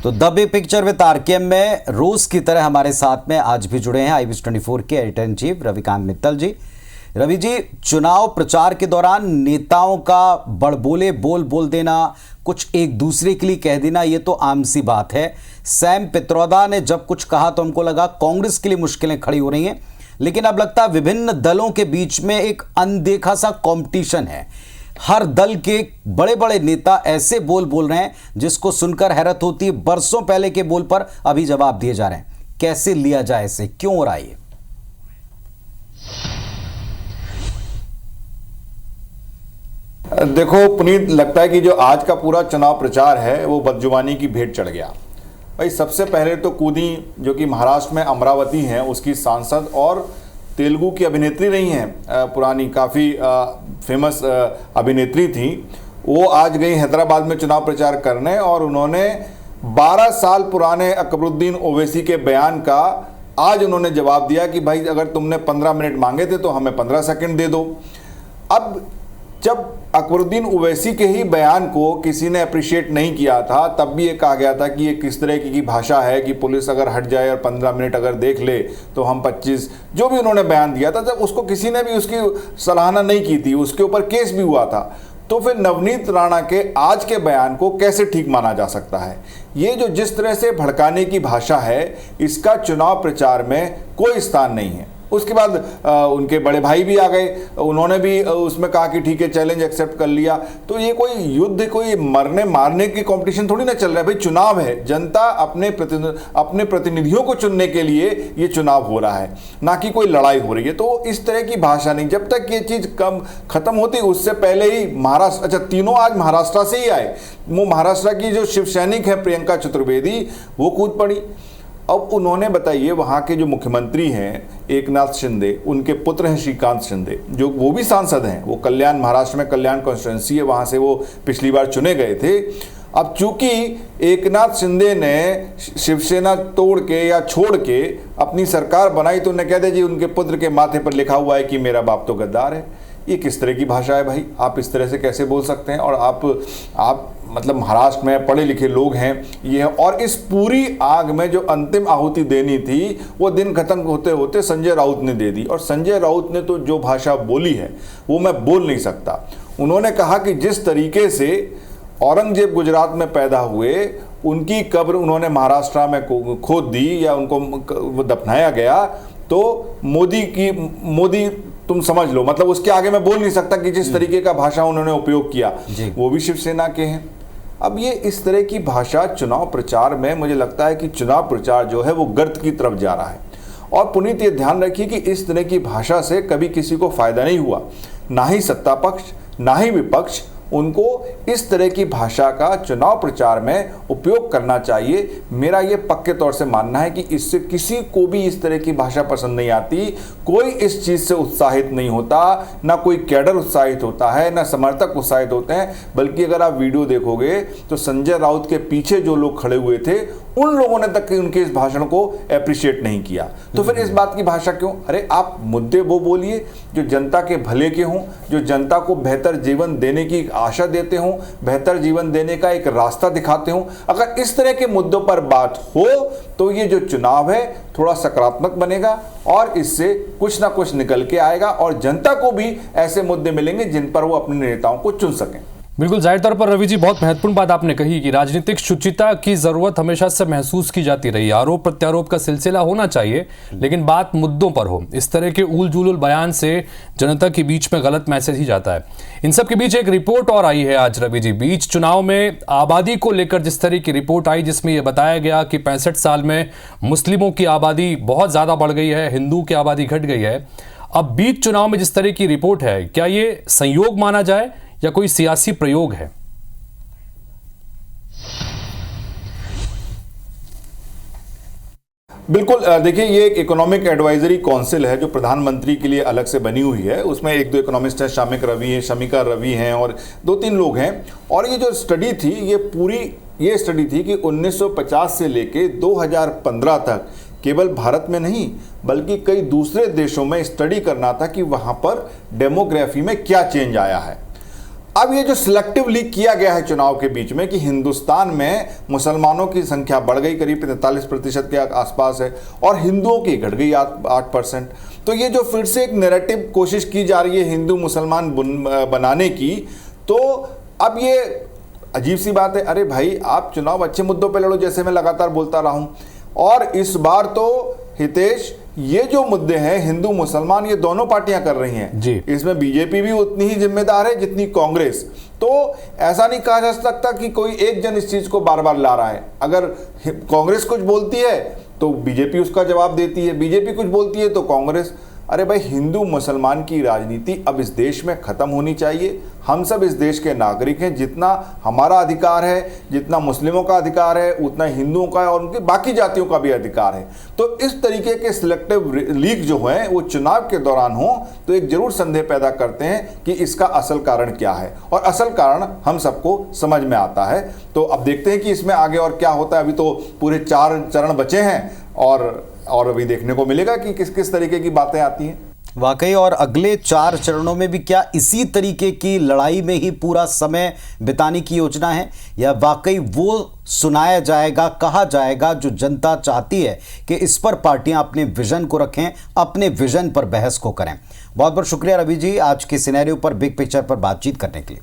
तो the big picture with RKM में रोज की तरह हमारे साथ में आज भी जुड़े हैं IBC24 के editor in chief Ravikant Mittal ji. Ravi ji, चुनाव प्रचार के दौरान नेताओं का बड़बोले बोल देना, कुछ एक दूसरे के लिए कह देना, ये तो आम सी बात है। सैम पित्रोदा ने जब कुछ कहा तो हमको लगा कांग्रेस के लिए मुश्किलें खड़ी हो रही हैं, लेकिन अब लगता है विभिन्न दलों के बीच में एक अनदेखा सा कंपटीशन है। हर दल के बड़े बड़े नेता ऐसे बोल रहे हैं जिसको सुनकर हैरत होती है। बरसों पहले के बोल पर अभी जवाब दिए जा रहे हैं। कैसे लिया जाए इसे, क्यों हो रहा है ये? देखो पुनीत, लगता है कि जो आज का पूरा चुनाव प्रचार है वो बदजुबानी की भेंट चढ़ गया। भाई सबसे पहले तो कूदी, जो कि महाराष्ट्र में अमरावती हैं, उसकी सांसद और तेलुगु की अभिनेत्री रही हैं, पुरानी काफ़ी फेमस अभिनेत्री थी। वो आज गई हैदराबाद में चुनाव प्रचार करने और उन्होंने 12 साल पुराने अकबरुद्दीन ओवैसी के बयान का आज उन्होंने जवाब दिया कि भाई अगर तुमने 15 मिनट मांगे थे तो हमें 15 सेकंड दे दो। अब जब अकबरुद्दीन ओवैसी के ही बयान को किसी ने अप्रिशिएट नहीं किया था, तब भी ये कहा गया था कि ये किस तरह की भाषा है कि पुलिस अगर हट जाए और 15 मिनट अगर देख ले तो हम 25, जो भी उन्होंने बयान दिया था, जब उसको किसी ने भी उसकी सराहना नहीं की थी, उसके ऊपर केस भी हुआ था। तो फिर नवनीत राणा के आज के बयान को कैसे ठीक माना जा सकता है? ये जो जिस तरह से भड़काने की भाषा है, इसका चुनाव प्रचार में कोई स्थान नहीं है। उसके बाद उनके बड़े भाई भी आ गए, उन्होंने भी उसमें कहा कि ठीक है, चैलेंज एक्सेप्ट कर लिया। तो ये कोई युद्ध, कोई मरने मारने की कंपटीशन थोड़ी ना चल रहा है। भाई चुनाव है, जनता अपने प्रतिनिधियों को चुनने के लिए ये चुनाव हो रहा है, ना कि कोई लड़ाई हो रही है। तो इस तरह की भाषा नहीं, जब तक ये चीज़ कम खत्म होती, उससे पहले ही महाराष्ट्र, अच्छा तीनों आज महाराष्ट्र से ही आए। वो महाराष्ट्र की जो शिव सैनिक है प्रियंका चतुर्वेदी, वो कूद पड़ी। अब उन्होंने बताइए, वहाँ के जो मुख्यमंत्री हैं एकनाथ शिंदे, उनके पुत्र हैं श्रीकांत शिंदे, जो वो भी सांसद हैं, वो कल्याण, महाराष्ट्र में कल्याण कॉन्स्टिट्यूंसी है, वहाँ से वो पिछली बार चुने गए थे। अब चूंकि एकनाथ शिंदे ने शिवसेना तोड़ के या छोड़ के अपनी सरकार बनाई, तो उन्हें कह दे जी उनके पुत्र के माथे पर लिखा हुआ है कि मेरा बाप तो गद्दार है। ये किस तरह की भाषा है भाई? आप इस तरह से कैसे बोल सकते हैं? और आप मतलब महाराष्ट्र में पढ़े लिखे लोग हैं ये, और इस पूरी आग में जो अंतिम आहुति देनी थी वो दिन खत्म होते होते संजय राउत ने दे दी। और संजय राउत ने तो जो भाषा बोली है वो मैं बोल नहीं सकता। उन्होंने कहा कि जिस तरीके से औरंगजेब गुजरात में पैदा हुए, उनकी कब्र उन्होंने महाराष्ट्र में खोद दी या उनको दफनाया गया, तो मोदी तुम समझ लो, मतलब उसके आगे मैं बोल नहीं सकता कि जिस तरीके का भाषा उन्होंने उपयोग किया, वो भी शिवसेना के हैं। अब ये इस तरह की भाषा चुनाव प्रचार में, मुझे लगता है कि चुनाव प्रचार जो है वो गर्त की तरफ जा रहा है। और पुनीत, ये ध्यान रखिए कि इस तरह की भाषा से कभी किसी को फायदा नहीं हुआ, ना ही सत्ता पक्ष ना ही विपक्ष। उनको इस तरह की भाषा का चुनाव प्रचार में उपयोग करना चाहिए। मेरा ये पक्के तौर से मानना है कि इससे किसी को भी इस तरह की भाषा पसंद नहीं आती। कोई इस चीज़ से उत्साहित नहीं होता, ना कोई कैडर उत्साहित होता है, ना समर्थक उत्साहित होते हैं। बल्कि अगर आप वीडियो देखोगे तो संजय राउत के पीछे जो लोग खड़े हुए थे, उन लोगों ने तक उनके इस भाषण को अप्रिशिएट नहीं किया। तो फिर इस बात की भाषा क्यों? अरे आप मुद्दे वो बोलिए जो जनता के भले के हों, जो जनता को बेहतर जीवन देने की आशा देते हों, बेहतर जीवन देने का एक रास्ता दिखाते हों। अगर इस तरह के मुद्दों पर बात हो तो ये जो चुनाव है थोड़ा सकारात्मक बनेगा और इससे कुछ ना कुछ निकल के आएगा और जनता को भी ऐसे मुद्दे मिलेंगे जिन पर वो अपने नेताओं को चुन सकें। बिल्कुल, जाहिर तौर पर रवि जी बहुत महत्वपूर्ण बात आपने कही कि राजनीतिक शुचिता की जरूरत हमेशा से महसूस की जाती रही। आरोप प्रत्यारोप का सिलसिला होना चाहिए, लेकिन बात मुद्दों पर हो। इस तरह के उल जुलूल बयान से जनता के बीच में गलत मैसेज ही जाता है। इन सब के बीच एक रिपोर्ट और आई है आज रवि जी, बीच चुनाव में आबादी को लेकर जिस तरह की रिपोर्ट आई, जिसमें यह बताया गया कि 65 साल में मुस्लिमों की आबादी बहुत ज्यादा बढ़ गई है, हिंदू की आबादी घट गई है। अब बीच चुनाव में जिस तरह की रिपोर्ट है, क्या ये संयोग माना जाए या कोई सियासी प्रयोग है? बिल्कुल, देखिए ये एक इकोनॉमिक एडवाइजरी काउंसिल है जो प्रधानमंत्री के लिए अलग से बनी हुई है। उसमें एक दो इकोनॉमिस्ट हैं, शमिका रवि हैं और 2-3 लोग हैं। और ये जो स्टडी थी, ये स्टडी थी कि 1950 से लेके 2015 तक केवल भारत में नहीं बल्कि कई दूसरे देशों में स्टडी करना था कि वहाँ पर डेमोग्राफी में क्या चेंज आया है। अब ये जो सिलेक्टिव लीक किया गया है चुनाव के बीच में कि हिंदुस्तान में मुसलमानों की संख्या बढ़ गई, करीब 43% के आसपास है, और हिंदुओं की घट गई 8%। तो ये जो फिर से एक नैरेटिव कोशिश की जा रही है हिंदू मुसलमान बनाने की, तो अब ये अजीब सी बात है। अरे भाई, आप चुनाव अच्छे मुद्दों पे लड़ो, जैसे मैं लगातार बोलता रहा हूं। और इस बार तो हितेश, ये जो मुद्दे हैं हिंदू मुसलमान, ये दोनों पार्टियां कर रही हैं जी। इसमें बीजेपी भी उतनी ही जिम्मेदार है जितनी कांग्रेस। तो ऐसा नहीं कहा जा सकता कि कोई एक जन इस चीज को बार बार ला रहा है। अगर कांग्रेस कुछ बोलती है तो बीजेपी उसका जवाब देती है, बीजेपी कुछ बोलती है तो कांग्रेस। अरे भाई, हिंदू मुसलमान की राजनीति अब इस देश में खत्म होनी चाहिए। हम सब इस देश के नागरिक हैं, जितना हमारा अधिकार है, जितना मुस्लिमों का अधिकार है, उतना हिंदुओं का और उनकी बाकी जातियों का भी अधिकार है। तो इस तरीके के सिलेक्टिव लीक जो हैं वो चुनाव के दौरान हो तो एक जरूर संदेह पैदा करते हैं कि इसका असल कारण क्या है, और असल कारण हम सबको समझ में आता है। तो अब देखते हैं कि इसमें आगे और क्या होता है। अभी तो पूरे 4 चरण बचे हैं और अभी देखने को मिलेगा कि किस किस तरीके की बातें आती हैं। वाकई, और अगले 4 चरणों में भी क्या इसी तरीके की लड़ाई में ही पूरा समय बिताने की योजना है, या वाकई वो सुनाया जाएगा, कहा जाएगा जो जनता चाहती है कि इस पर पार्टियां अपने विजन को रखें, अपने विजन पर बहस को करें। बहुत बहुत शुक्रिया रवि जी, आज के सिनेरियो पर, बिग पिक्चर पर बातचीत करने के लिए।